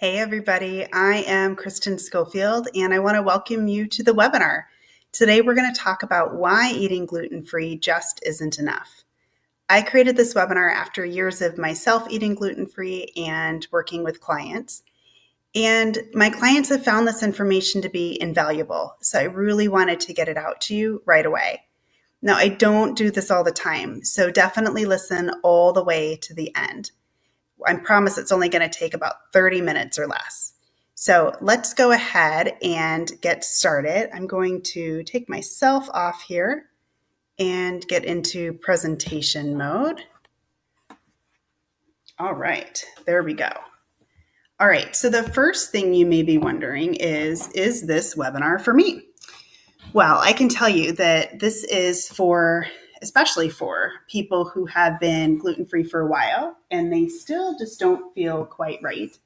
Hey, everybody. I am Kristen Schofield, and I want to welcome you to the webinar. Today, we're going to talk about why eating gluten-free just isn't enough. I created this webinar after years of myself eating gluten-free and working with clients. And my clients have found this information to be invaluable, so I really wanted to get it out to you right away. Now, I don't do this all the time, so definitely listen all the way to the end. I promise it's only going to take about 30 minutes or less. So let's go ahead and get started. I'm going to take myself off here and get into presentation mode. All right, there we go. All right, so the first thing you may be wondering is this webinar for me? Well, I can tell you that this is especially for people who have been gluten-free for a while and they still just don't feel quite right.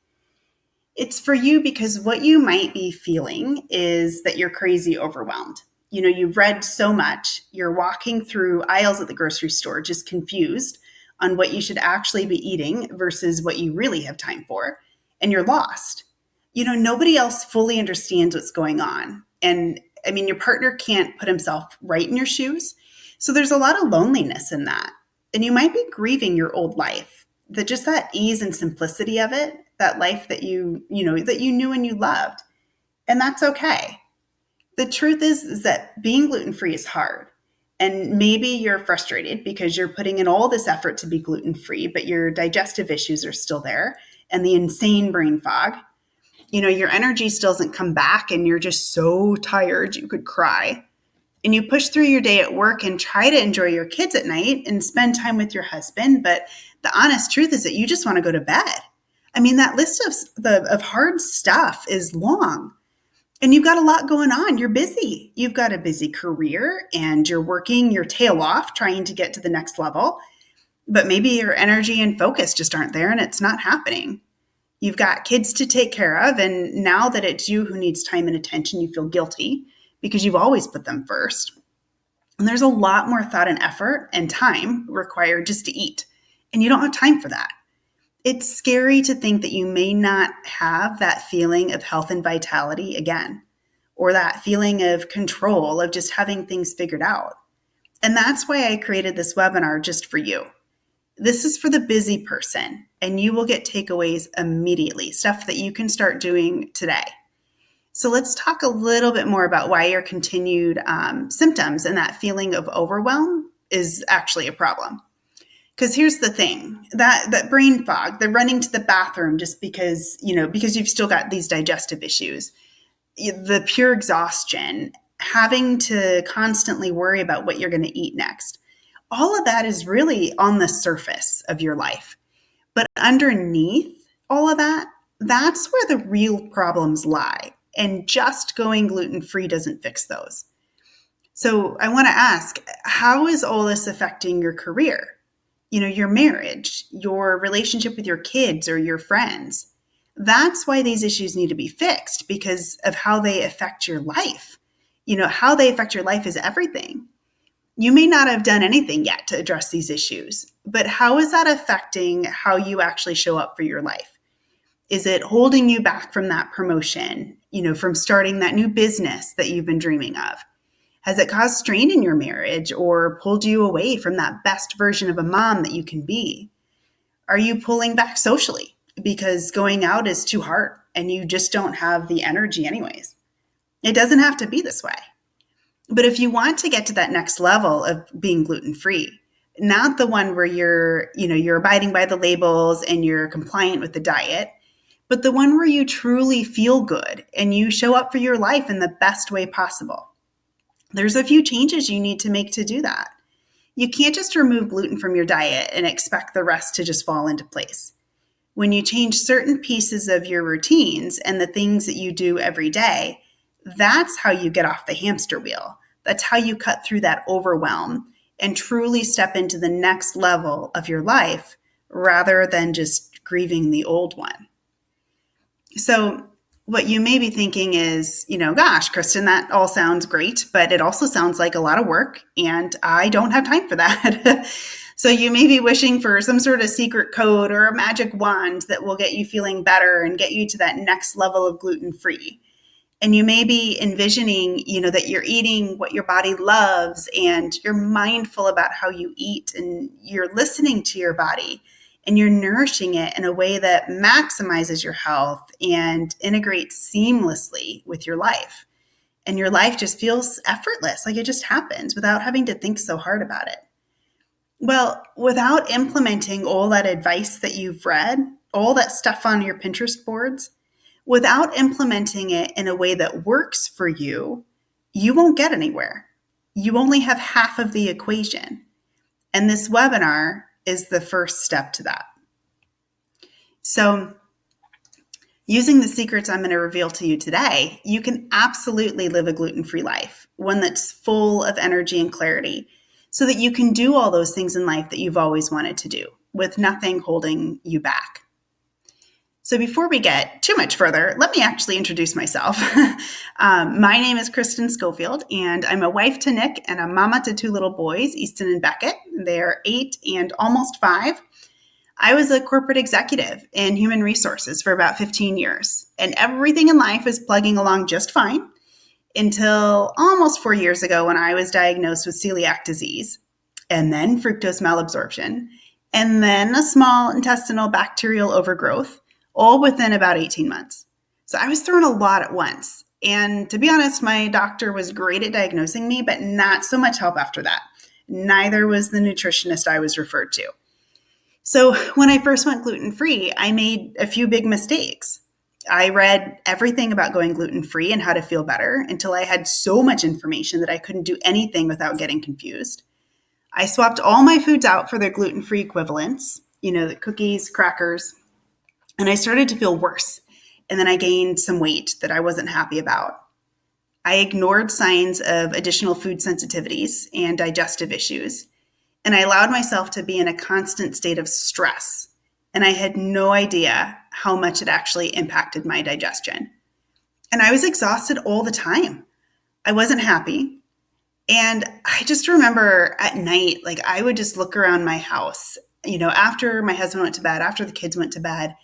It's for you because what you might be feeling is that you're crazy overwhelmed. You've read so much, you're walking through aisles at the grocery store just confused on what you should actually be eating versus what you really have time for, and you're lost. Nobody else fully understands what's going on. And your partner can't put himself right in your shoes. So there's a lot of loneliness in that. And you might be grieving your old life, that ease and simplicity of it, that life that you knew and you loved. And that's okay. The truth is that being gluten-free is hard. And maybe you're frustrated because you're putting in all this effort to be gluten-free, but your digestive issues are still there and the insane brain fog. Your energy still doesn't come back and you're just so tired you could cry. And you push through your day at work and try to enjoy your kids at night and spend time with your husband. But the honest truth is that you just want to go to bed. That list of hard stuff is long. And you've got a lot going on. You're busy. You've got a busy career and you're working your tail off trying to get to the next level. But maybe your energy and focus just aren't there and it's not happening. You've got kids to take care of. And now that it's you who needs time and attention, you feel guilty because you've always put them first. And there's a lot more thought and effort and time required just to eat. And you don't have time for that. It's scary to think that you may not have that feeling of health and vitality again, or that feeling of control of just having things figured out. And that's why I created this webinar just for you. This is for the busy person, and you will get takeaways immediately, stuff that you can start doing today. So let's talk a little bit more about why your continued symptoms and that feeling of overwhelm is actually a problem. Because here's the thing, that brain fog, the running to the bathroom just because you've still got these digestive issues, the pure exhaustion, having to constantly worry about what you're going to eat next. All of that is really on the surface of your life. But underneath all of that, that's where the real problems lie. And just going gluten-free doesn't fix those. So I want to ask, how is all this affecting your career? Your marriage, your relationship with your kids or your friends. That's why these issues need to be fixed, because of how they affect your life. How they affect your life is everything. You may not have done anything yet to address these issues, but how is that affecting how you actually show up for your life? Is it holding you back from that promotion, from starting that new business that you've been dreaming of? Has it caused strain in your marriage or pulled you away from that best version of a mom that you can be? Are you pulling back socially because going out is too hard and you just don't have the energy anyways? It doesn't have to be this way. But if you want to get to that next level of being gluten-free, not the one where you're abiding by the labels and you're compliant with the diet, but the one where you truly feel good and you show up for your life in the best way possible, there's a few changes you need to make to do that. You can't just remove gluten from your diet and expect the rest to just fall into place. When you change certain pieces of your routines and the things that you do every day, that's how you get off the hamster wheel. That's how you cut through that overwhelm and truly step into the next level of your life rather than just grieving the old one. So what you may be thinking is, gosh, Kristen, that all sounds great, but it also sounds like a lot of work and I don't have time for that. So you may be wishing for some sort of secret code or a magic wand that will get you feeling better and get you to that next level of gluten free. And you may be envisioning, that you're eating what your body loves and you're mindful about how you eat and you're listening to your body and you're nourishing it in a way that maximizes your health and integrates seamlessly with your life. And your life just feels effortless, like it just happens without having to think so hard about it. Well, without implementing all that advice that you've read, all that stuff on your Pinterest boards, without implementing it in a way that works for you, you won't get anywhere. You only have half of the equation. And this webinar is the first step to that. So, using the secrets I'm going to reveal to you today, you can absolutely live a gluten-free life, one that's full of energy and clarity, so that you can do all those things in life that you've always wanted to do with nothing holding you back. So before we get too much further, let me actually introduce myself. My name is Kristen Schofield, and I'm a wife to Nick and a mama to two little boys, Easton and Beckett. They're 8 and almost 5. I was a corporate executive in human resources for about 15 years, and everything in life is plugging along just fine until almost 4 years ago when I was diagnosed with celiac disease, and then fructose malabsorption, and then a small intestinal bacterial overgrowth, all within about 18 months. So I was thrown a lot at once. And to be honest, my doctor was great at diagnosing me, but not so much help after that. Neither was the nutritionist I was referred to. So when I first went gluten-free, I made a few big mistakes. I read everything about going gluten-free and how to feel better until I had so much information that I couldn't do anything without getting confused. I swapped all my foods out for their gluten-free equivalents, the cookies, crackers, and I started to feel worse. And then I gained some weight that I wasn't happy about. I ignored signs of additional food sensitivities and digestive issues. And I allowed myself to be in a constant state of stress. And I had no idea how much it actually impacted my digestion. And I was exhausted all the time. I wasn't happy. And I just remember at night, I would just look around my house, after my husband went to bed, after the kids went to bed,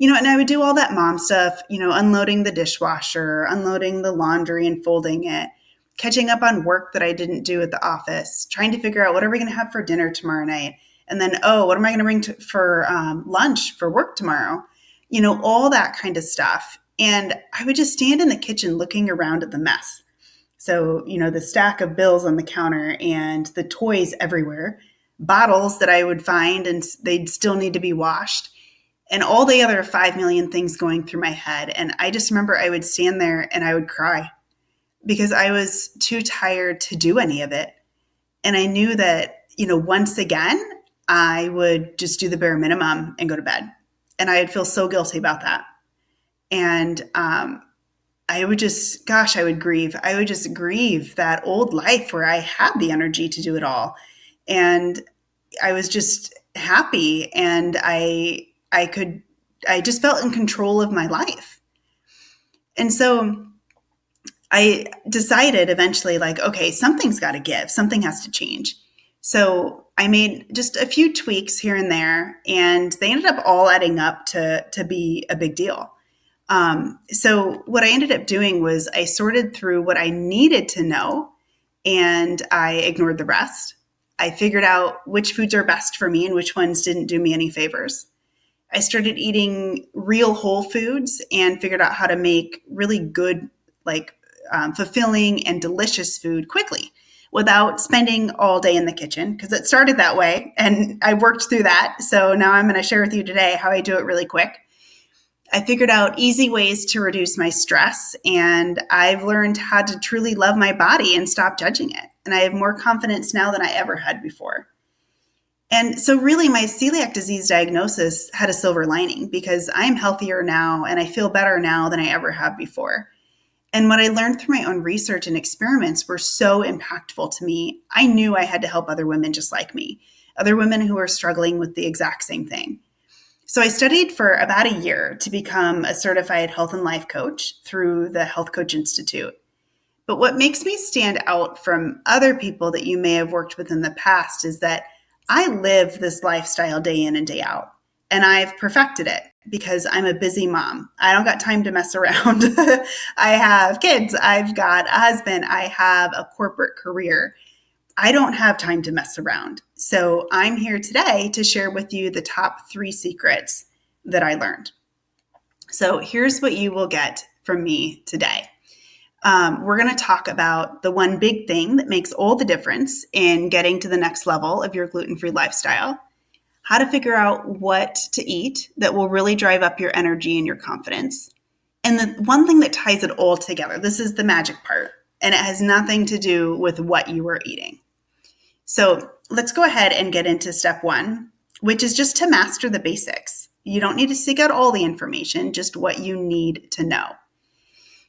and I would do all that mom stuff, unloading the dishwasher, unloading the laundry and folding it, catching up on work that I didn't do at the office, trying to figure out what are we going to have for dinner tomorrow night? And then, what am I going to bring for lunch for work tomorrow? All that kind of stuff. And I would just stand in the kitchen looking around at the mess. So, the stack of bills on the counter and the toys everywhere, bottles that I would find and they'd still need to be washed, and all the other 5 million things going through my head. And I just remember I would stand there and I would cry because I was too tired to do any of it. And I knew that, once again, I would just do the bare minimum and go to bed. And I would feel so guilty about that. And I would grieve. I would just grieve that old life where I had the energy to do it all. And I was just happy, and I just felt in control of my life. And so I decided eventually, okay, something's got to give, something has to change. So I made just a few tweaks here and there, and they ended up all adding up to be a big deal. So what I ended up doing was I sorted through what I needed to know, and I ignored the rest. I figured out which foods are best for me and which ones didn't do me any favors. I started eating real whole foods and figured out how to make really good, fulfilling and delicious food quickly without spending all day in the kitchen, because it started that way and I worked through that. So now I'm going to share with you today how I do it really quick. I figured out easy ways to reduce my stress, and I've learned how to truly love my body and stop judging it. And I have more confidence now than I ever had before. And so really my celiac disease diagnosis had a silver lining because I'm healthier now and I feel better now than I ever have before. And what I learned through my own research and experiments were so impactful to me. I knew I had to help other women just like me, other women who are struggling with the exact same thing. So I studied for about a year to become a certified health and life coach through the Health Coach Institute. But what makes me stand out from other people that you may have worked with in the past is that I live this lifestyle day in and day out, and I've perfected it because I'm a busy mom. I don't got time to mess around. I have kids, I've got a husband, I have a corporate career. I don't have time to mess around. So I'm here today to share with you the top 3 secrets that I learned. So here's what you will get from me today. We're going to talk about the one big thing that makes all the difference in getting to the next level of your gluten-free lifestyle, how to figure out what to eat that will really drive up your energy and your confidence. And the one thing that ties it all together, this is the magic part, and it has nothing to do with what you are eating. So let's go ahead and get into step 1, which is just to master the basics. You don't need to seek out all the information, just what you need to know.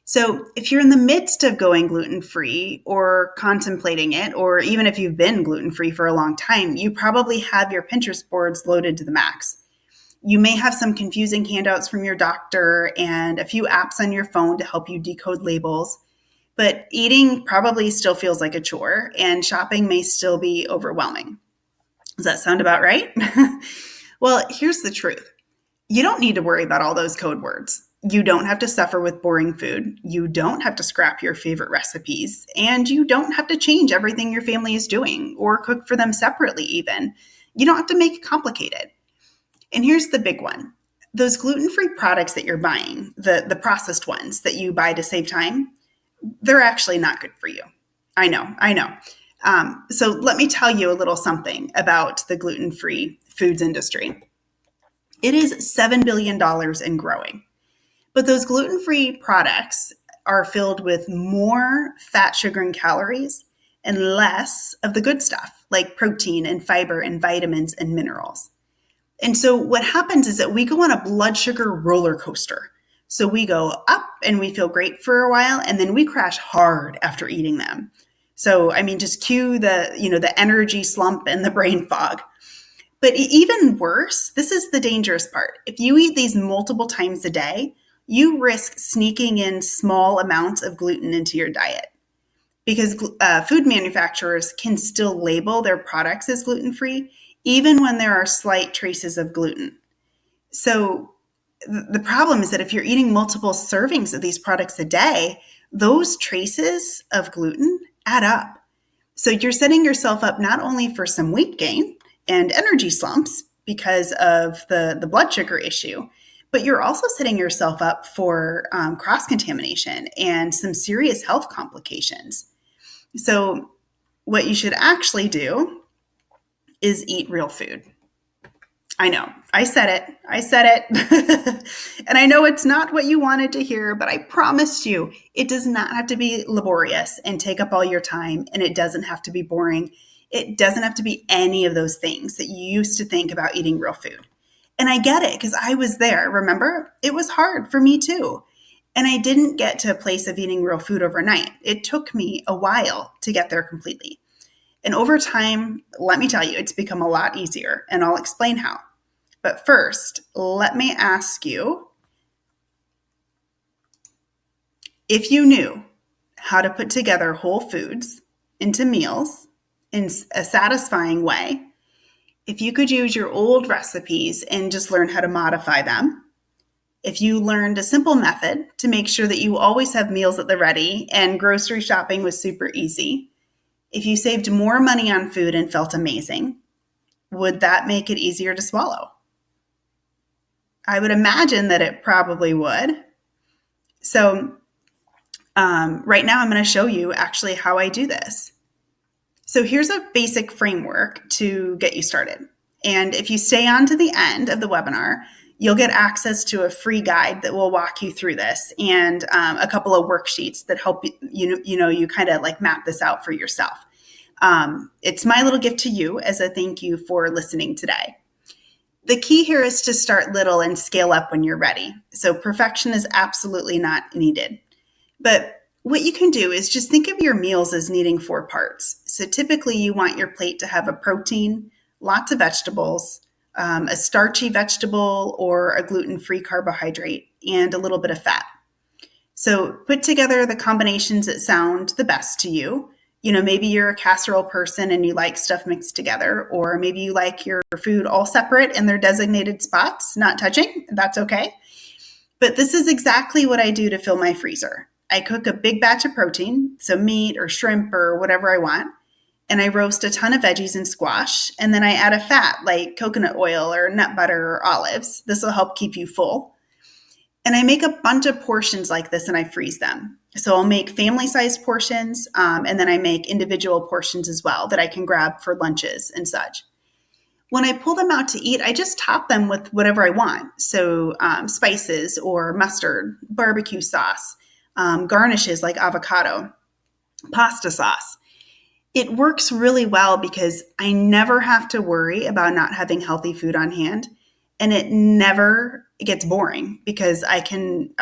So if you're in the midst of going gluten-free or contemplating it, or even if you've been gluten-free for a long time, you probably have your Pinterest boards loaded to the max. You may have some confusing handouts from your doctor and a few apps on your phone to help you decode labels, but eating probably still feels like a chore and shopping may still be overwhelming. Does that sound about right? Well, here's the truth. You don't need to worry about all those code words. You don't have to suffer with boring food. You don't have to scrap your favorite recipes. And you don't have to change everything your family is doing or cook for them separately even. You don't have to make it complicated. And here's the big one. Those gluten-free products that you're buying, the processed ones that you buy to save time, they're actually not good for you. I know. So let me tell you a little something about the gluten-free foods industry. It is $7 billion and growing. But those gluten-free products are filled with more fat, sugar, and calories and less of the good stuff like protein and fiber and vitamins and minerals. And so what happens is that we go on a blood sugar roller coaster. So we go up and we feel great for a while, and then we crash hard after eating them. So, just cue the energy slump and the brain fog. But even worse, this is the dangerous part. If you eat these multiple times a day, you risk sneaking in small amounts of gluten into your diet because food manufacturers can still label their products as gluten-free, even when there are slight traces of gluten. So the problem is that if you're eating multiple servings of these products a day, those traces of gluten add up. So you're setting yourself up not only for some weight gain and energy slumps because of the blood sugar issue, but you're also setting yourself up for cross-contamination and some serious health complications. So what you should actually do is eat real food. I know, I said it. And I know it's not what you wanted to hear, but I promise you, it does not have to be laborious and take up all your time, and it doesn't have to be boring. It doesn't have to be any of those things that you used to think about eating real food. And I get it because I was there. Remember, it was hard for me too. And I didn't get to a place of eating real food overnight. It took me a while to get there completely. And over time, let me tell you, it's become a lot easier, and I'll explain how. But first, let me ask you, if you knew how to put together whole foods into meals in a satisfying way, if you could use your old recipes and just learn how to modify them, if you learned a simple method to make sure that you always have meals at the ready and grocery shopping was super easy, if you saved more money on food and felt amazing, would that make it easier to swallow? I would imagine that it probably would. So right now I'm going to show you actually how I do this. So here's a basic framework to get you started. And if you stay on to the end of the webinar, you'll get access to a free guide that will walk you through this and a couple of worksheets that help you kind of like map this out for yourself. It's my little gift to you as a thank you for listening today. The key here is to start little and scale up when you're ready. So perfection is absolutely not needed. But what you can do is just think of your meals as needing 4 parts. So typically you want your plate to have a protein, lots of vegetables, a starchy vegetable or a gluten-free carbohydrate, and a little bit of fat. So put together the combinations that sound the best to you. Maybe you're a casserole person and you like stuff mixed together, or maybe you like your food all separate in their designated spots, not touching. That's okay. But this is exactly what I do to fill my freezer. I cook a big batch of protein, so meat or shrimp or whatever I want, and I roast a ton of veggies and squash, and then I add a fat like coconut oil or nut butter or olives. This will help keep you full. And I make a bunch of portions like this and I freeze them. So I'll make family sized portions, and then I make individual portions as well that I can grab for lunches and such. When I pull them out to eat, I just top them with whatever I want. So spices or mustard, barbecue sauce, garnishes like avocado, pasta sauce. It works really well because I never have to worry about not having healthy food on hand, and it never gets boring because I can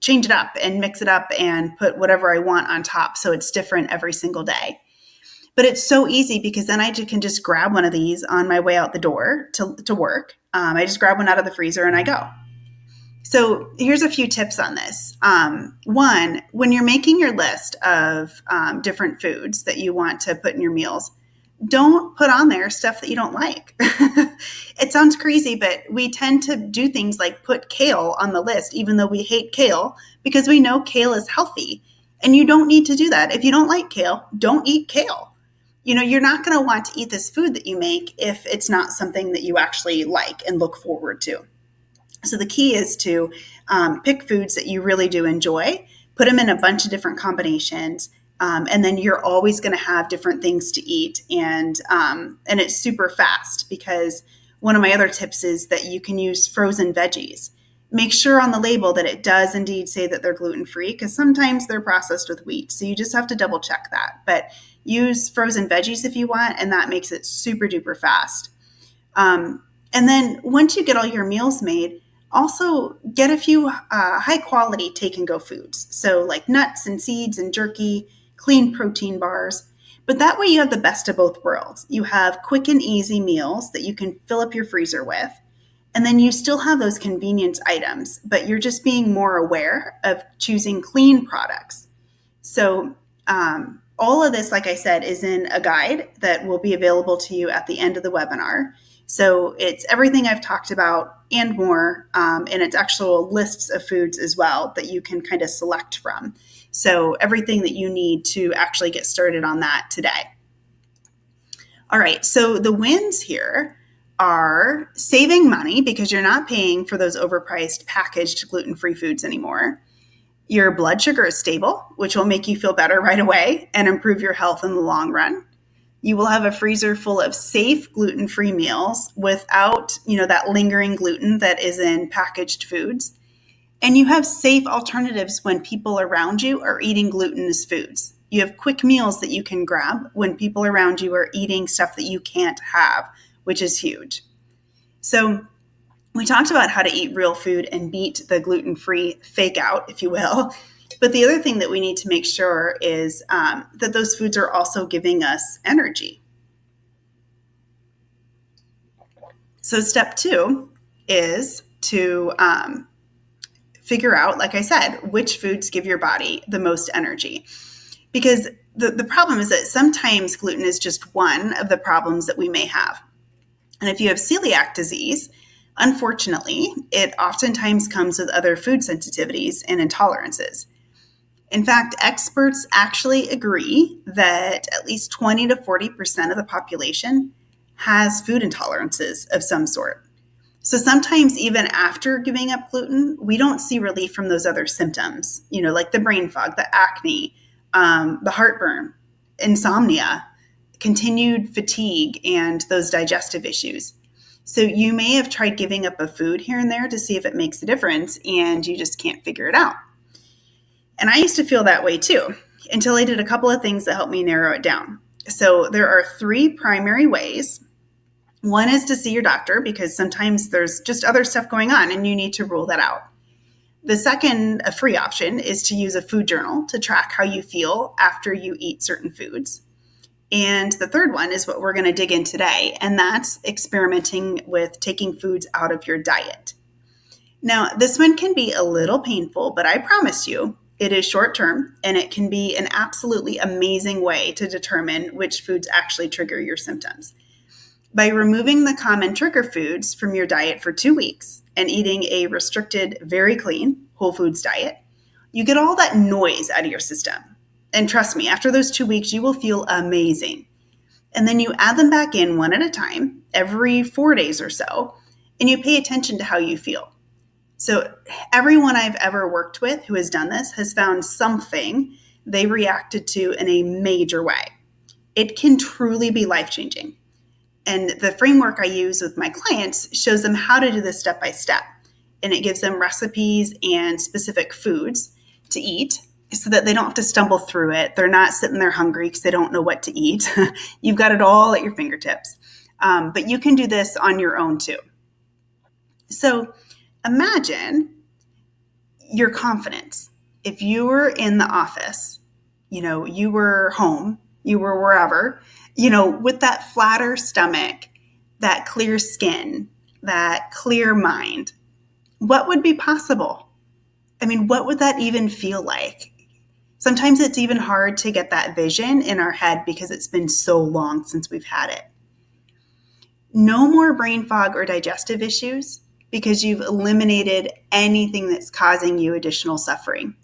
change it up and mix it up and put whatever I want on top, so it's different every single day. But it's so easy because then I can just grab one of these on my way out the door to work. I just grab one out of the freezer and I go. So here's a few tips on this. One, when you're making your list of different foods that you want to put in your meals, don't put on there stuff that you don't like. It sounds crazy, but we tend to do things like put kale on the list, even though we hate kale, because we know kale is healthy. And you don't need to do that. If you don't like kale, don't eat kale. You're not going to want to eat this food that you make if it's not something that you actually like and look forward to. So the key is to pick foods that you really do enjoy, put them in a bunch of different combinations, and then you're always going to have different things to eat. And it's super fast because one of my other tips is that you can use frozen veggies. Make sure on the label that it does indeed say that they're gluten-free, because sometimes they're processed with wheat. So you just have to double check that. But use frozen veggies if you want, and that makes it super duper fast. And then once you get all your meals made, also get a few high quality take and go foods. So like nuts and seeds and jerky, clean protein bars. But that way you have the best of both worlds. You have quick and easy meals that you can fill up your freezer with. And then you still have those convenience items, but you're just being more aware of choosing clean products. So all of this, like I said, is in a guide that will be available to you at the end of the webinar. So it's everything I've talked about and more, and it's actual lists of foods as well that you can kind of select from. So everything that you need to actually get started on that today. All right, so the wins here are saving money because you're not paying for those overpriced packaged gluten-free foods anymore. Your blood sugar is stable, which will make you feel better right away and improve your health in the long run. You will have a freezer full of safe gluten-free meals without, that lingering gluten that is in packaged foods. And you have safe alternatives when people around you are eating glutinous foods. You have quick meals that you can grab when people around you are eating stuff that you can't have, which is huge. So we talked about how to eat real food and beat the gluten-free fake out, if you will. But the other thing that we need to make sure is that those foods are also giving us energy. So step 2 is to figure out, like I said, which foods give your body the most energy. Because the problem is that sometimes gluten is just one of the problems that we may have. And if you have celiac disease, unfortunately, it oftentimes comes with other food sensitivities and intolerances. In fact, experts actually agree that at least 20 to 40% of the population has food intolerances of some sort. So sometimes even after giving up gluten, we don't see relief from those other symptoms, like the brain fog, the acne, the heartburn, insomnia, continued fatigue, and those digestive issues. So you may have tried giving up a food here and there to see if it makes a difference, and you just can't figure it out. And I used to feel that way too, until I did a couple of things that helped me narrow it down. So there are 3 primary ways. One is to see your doctor, because sometimes there's just other stuff going on and you need to rule that out. The second, a free option, is to use a food journal to track how you feel after you eat certain foods. And the third one is what we're going to dig in today, and that's experimenting with taking foods out of your diet. Now, this one can be a little painful, but I promise you, It is short term, and it can be an absolutely amazing way to determine which foods actually trigger your symptoms. By removing the common trigger foods from your diet for 2 weeks and eating a restricted, very clean, whole foods diet, you get all that noise out of your system. And trust me, after those 2 weeks, you will feel amazing. And then you add them back in one at a time, every 4 days or so, and you pay attention to how you feel. So everyone I've ever worked with who has done this has found something they reacted to in a major way. It can truly be life-changing. And the framework I use with my clients shows them how to do this step by step. And it gives them recipes and specific foods to eat so that they don't have to stumble through it. They're not sitting there hungry because they don't know what to eat. You've got it all at your fingertips. But you can do this on your own too. So imagine your confidence. If you were in the office, you were home, you were wherever, with that flatter stomach, that clear skin, that clear mind, what would be possible? I mean, what would that even feel like? Sometimes it's even hard to get that vision in our head because it's been so long since we've had it. No more brain fog or digestive issues because you've eliminated anything that's causing you additional suffering.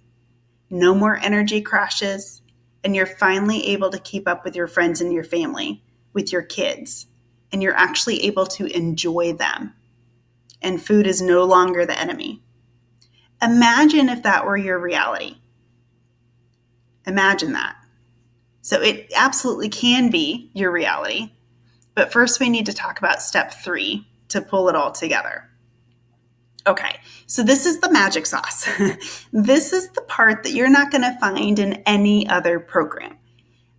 No more energy crashes, and you're finally able to keep up with your friends and your family, with your kids, and you're actually able to enjoy them. And food is no longer the enemy. Imagine if that were your reality. Imagine that. So it absolutely can be your reality. But first we need to talk about step 3 to pull it all together. Okay, so this is the magic sauce. This is the part that you're not going to find in any other program.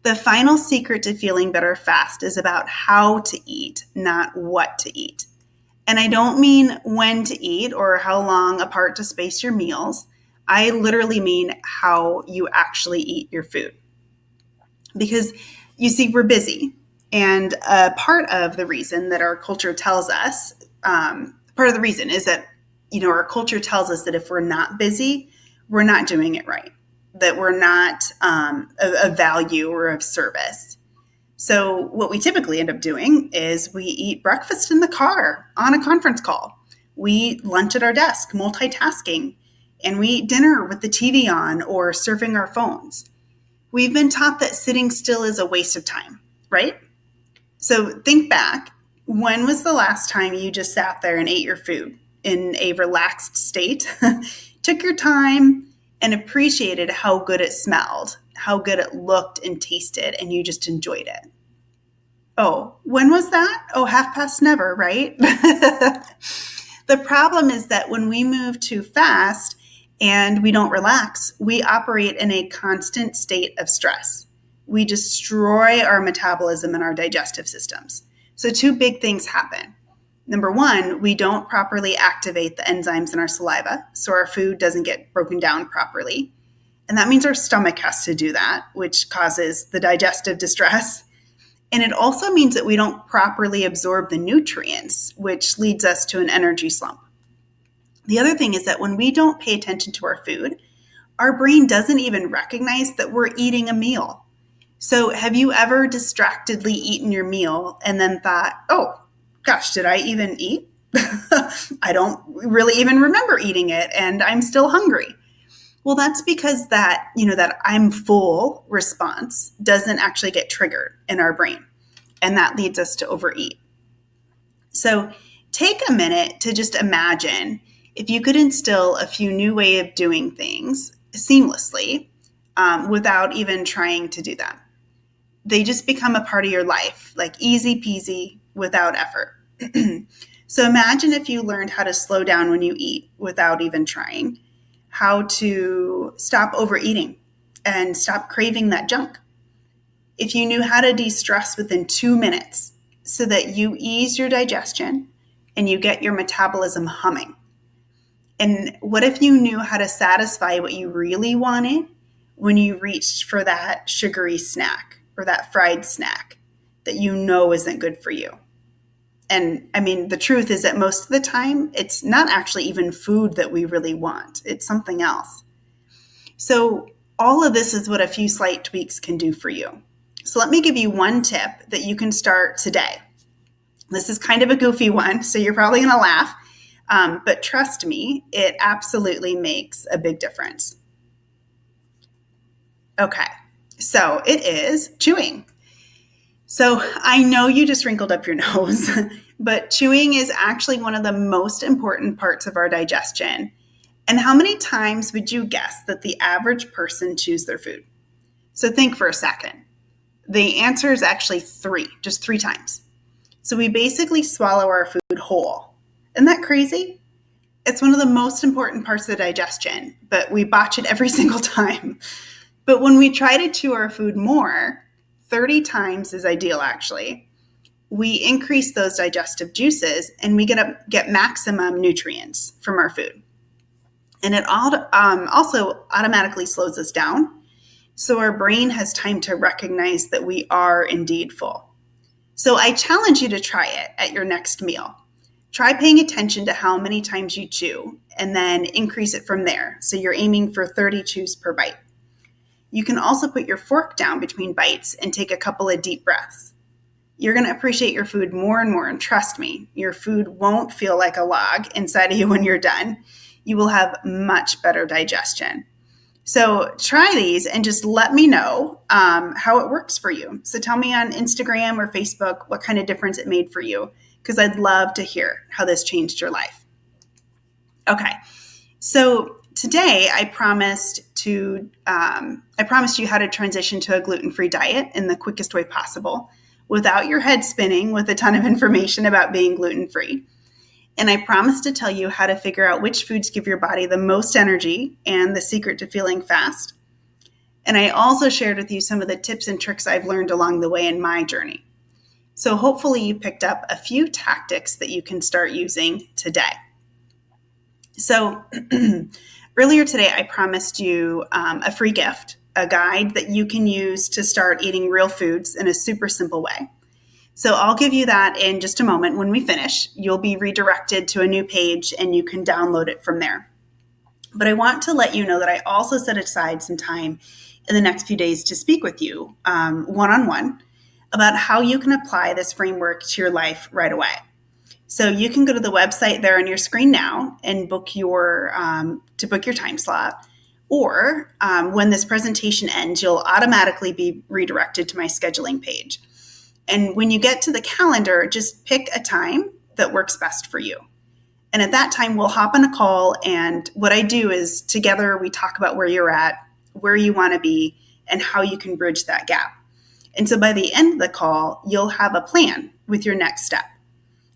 The final secret to feeling better fast is about how to eat, not what to eat. And I don't mean when to eat or how long apart to space your meals. I literally mean how you actually eat your food. Because you see, we're busy. And part of the reason that our culture tells us, part of the reason is that, our culture tells us that if we're not busy, we're not doing it right, that we're not of value or of service. So what we typically end up doing is we eat breakfast in the car on a conference call. We eat lunch at our desk, multitasking, and we eat dinner with the TV on or surfing our phones. We've been taught that sitting still is a waste of time, right? So think back. When was the last time you just sat there and ate your food in a relaxed state, took your time, and appreciated how good it smelled, how good it looked and tasted, and you just enjoyed it? Oh, when was that? Oh, half past never, right? The problem is that when we move too fast and we don't relax, we operate in a constant state of stress. We destroy our metabolism and our digestive systems. So 2 big things happen. Number 1, we don't properly activate the enzymes in our saliva, so our food doesn't get broken down properly. And that means our stomach has to do that, which causes the digestive distress. And it also means that we don't properly absorb the nutrients, which leads us to an energy slump. The other thing is that when we don't pay attention to our food, our brain doesn't even recognize that we're eating a meal. So have you ever distractedly eaten your meal and then thought, oh, gosh, did I even eat? I don't really even remember eating it and I'm still hungry. Well, that's because that I'm full response doesn't actually get triggered in our brain. And that leads us to overeat. So take a minute to just imagine if you could instill a few new ways of doing things seamlessly without even trying to do them. They just become a part of your life, like easy peasy without effort. So imagine if you learned how to slow down when you eat without even trying, how to stop overeating and stop craving that junk. If you knew how to de-stress within 2 minutes so that you ease your digestion and you get your metabolism humming. And what if you knew how to satisfy what you really wanted when you reached for that sugary snack or that fried snack that you know isn't good for you? And I mean, the truth is that most of the time, it's not actually even food that we really want. It's something else. So all of this is what a few slight tweaks can do for you. So let me give you one tip that you can start today. This is kind of a goofy one, so you're probably going to laugh. But trust me, it absolutely makes a big difference. Okay, so it is chewing. So I know you just wrinkled up your nose, but chewing is actually one of the most important parts of our digestion. And how many times would you guess that the average person chews their food? So think for a second. The answer is actually three, just 3 times. So we basically swallow our food whole. Isn't that crazy? It's one of the most important parts of the digestion, but we botch it every single time. But when we try to chew our food more, 30 times is ideal actually, we increase those digestive juices and we get maximum nutrients from our food. And it also automatically slows us down. So our brain has time to recognize that we are indeed full. So I challenge you to try it at your next meal. Try paying attention to how many times you chew and then increase it from there. So you're aiming for 30 chews per bite. You can also put your fork down between bites and take a couple of deep breaths. You're going to appreciate your food more and more. And trust me, your food won't feel like a log inside of you when you're done. You will have much better digestion. So try these and just let me know how it works for you. So tell me on Instagram or Facebook what kind of difference it made for you, because I'd love to hear how this changed your life. Okay, so today I promised you how to transition to a gluten-free diet in the quickest way possible without your head spinning with a ton of information about being gluten-free. And I promised to tell you how to figure out which foods give your body the most energy and the secret to feeling fast. And I also shared with you some of the tips and tricks I've learned along the way in my journey. So hopefully you picked up a few tactics that you can start using today. So earlier today, I promised you a free gift, a guide that you can use to start eating real foods in a super simple way. So I'll give you that in just a moment. When we finish, you'll be redirected to a new page and you can download it from there. But I want to let you know that I also set aside some time in the next few days to speak with you one-on-one about how you can apply this framework to your life right away. So you can go to the website there on your screen now and book your time slot. Or when this presentation ends, you'll automatically be redirected to my scheduling page. And when you get to the calendar, just pick a time that works best for you. And at that time, we'll hop on a call. And what I do is together we talk about where you're at, where you want to be, and how you can bridge that gap. And so by the end of the call, you'll have a plan with your next step.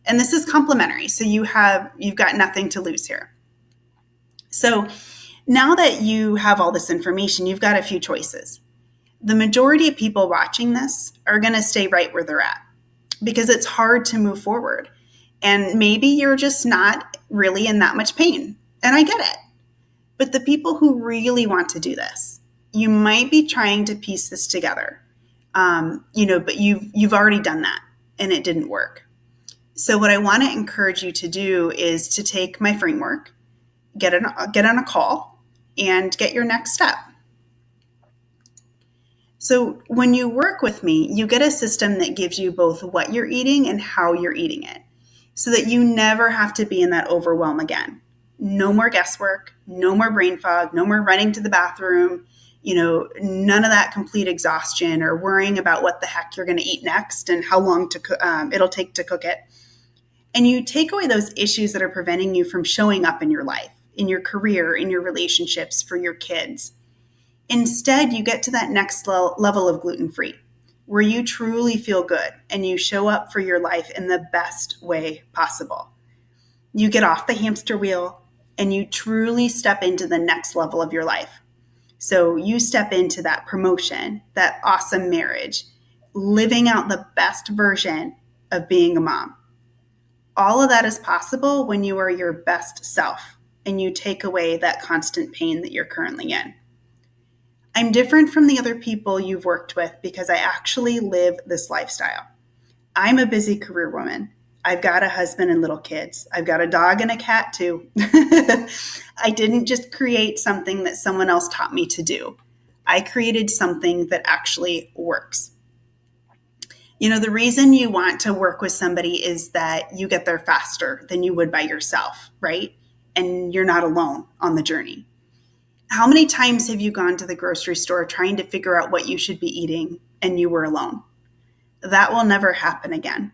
And this is complimentary. So you've got nothing to lose here. So now that you have all this information, you've got a few choices. The majority of people watching this are going to stay right where they're at because it's hard to move forward. And maybe you're just not really in that much pain. And I get it. But the people who really want to do this, you might be trying to piece this together. But you've already done that and it didn't work. So what I want to encourage you to do is to take my framework, get on a call, and get your next step. So when you work with me, you get a system that gives you both what you're eating and how you're eating it so that you never have to be in that overwhelm again. No more guesswork, no more brain fog, no more running to the bathroom, none of that complete exhaustion or worrying about what the heck you're going to eat next and how long it'll take to cook it. And you take away those issues that are preventing you from showing up in your life, in your career, in your relationships, for your kids. Instead, you get to that next level of gluten-free, where you truly feel good and you show up for your life in the best way possible. You get off the hamster wheel and you truly step into the next level of your life. So you step into that promotion, that awesome marriage, living out the best version of being a mom. All of that is possible when you are your best self and you take away that constant pain that you're currently in. I'm different from the other people you've worked with because I actually live this lifestyle. I'm a busy career woman. I've got a husband and little kids. I've got a dog and a cat too. I didn't just create something that someone else taught me to do. I created something that actually works. You know, the reason you want to work with somebody is that you get there faster than you would by yourself, right? And you're not alone on the journey. How many times have you gone to the grocery store trying to figure out what you should be eating and you were alone? That will never happen again,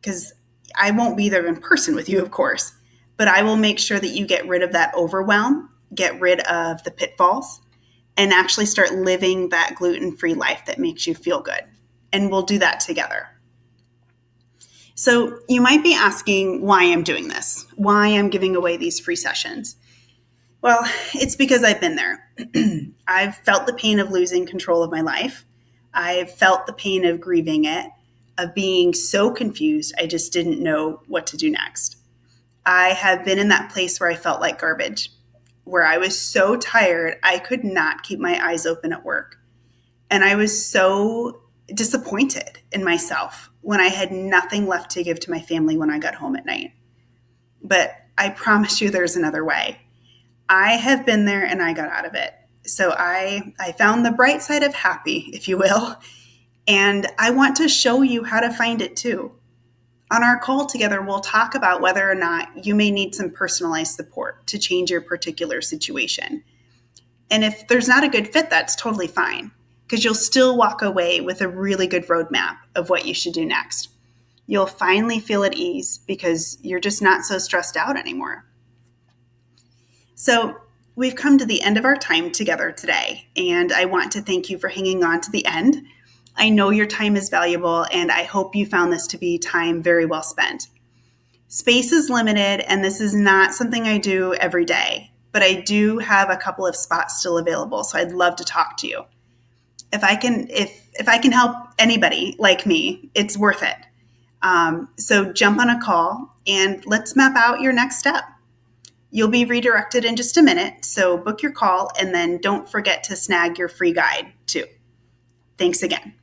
because I won't be there in person with you, of course, but I will make sure that you get rid of that overwhelm, get rid of the pitfalls, and actually start living that gluten-free life that makes you feel good. And we'll do that together. So you might be asking why I'm doing this, why I'm giving away these free sessions. Well, it's because I've been there. I've felt the pain of losing control of my life. I've felt the pain of grieving it, of being so confused I just didn't know what to do next. I have been in that place where I felt like garbage, where I was so tired I could not keep my eyes open at work. And I was so disappointed in myself when I had nothing left to give to my family when I got home at night. But I promise you there's another way. I have been there and I got out of it. So I found the bright side of happy, if you will, and I want to show you how to find it too. On our call together, we'll talk about whether or not you may need some personalized support to change your particular situation. And if there's not a good fit, that's totally fine, because you'll still walk away with a really good roadmap of what you should do next. You'll finally feel at ease because you're just not so stressed out anymore. So we've come to the end of our time together today, and I want to thank you for hanging on to the end. I know your time is valuable, and I hope you found this to be time very well spent. Space is limited, and this is not something I do every day, but I do have a couple of spots still available, so I'd love to talk to you. If I can help anybody like me, it's worth it. So jump on a call and let's map out your next step. You'll be redirected in just a minute, so book your call and then don't forget to snag your free guide too. Thanks again.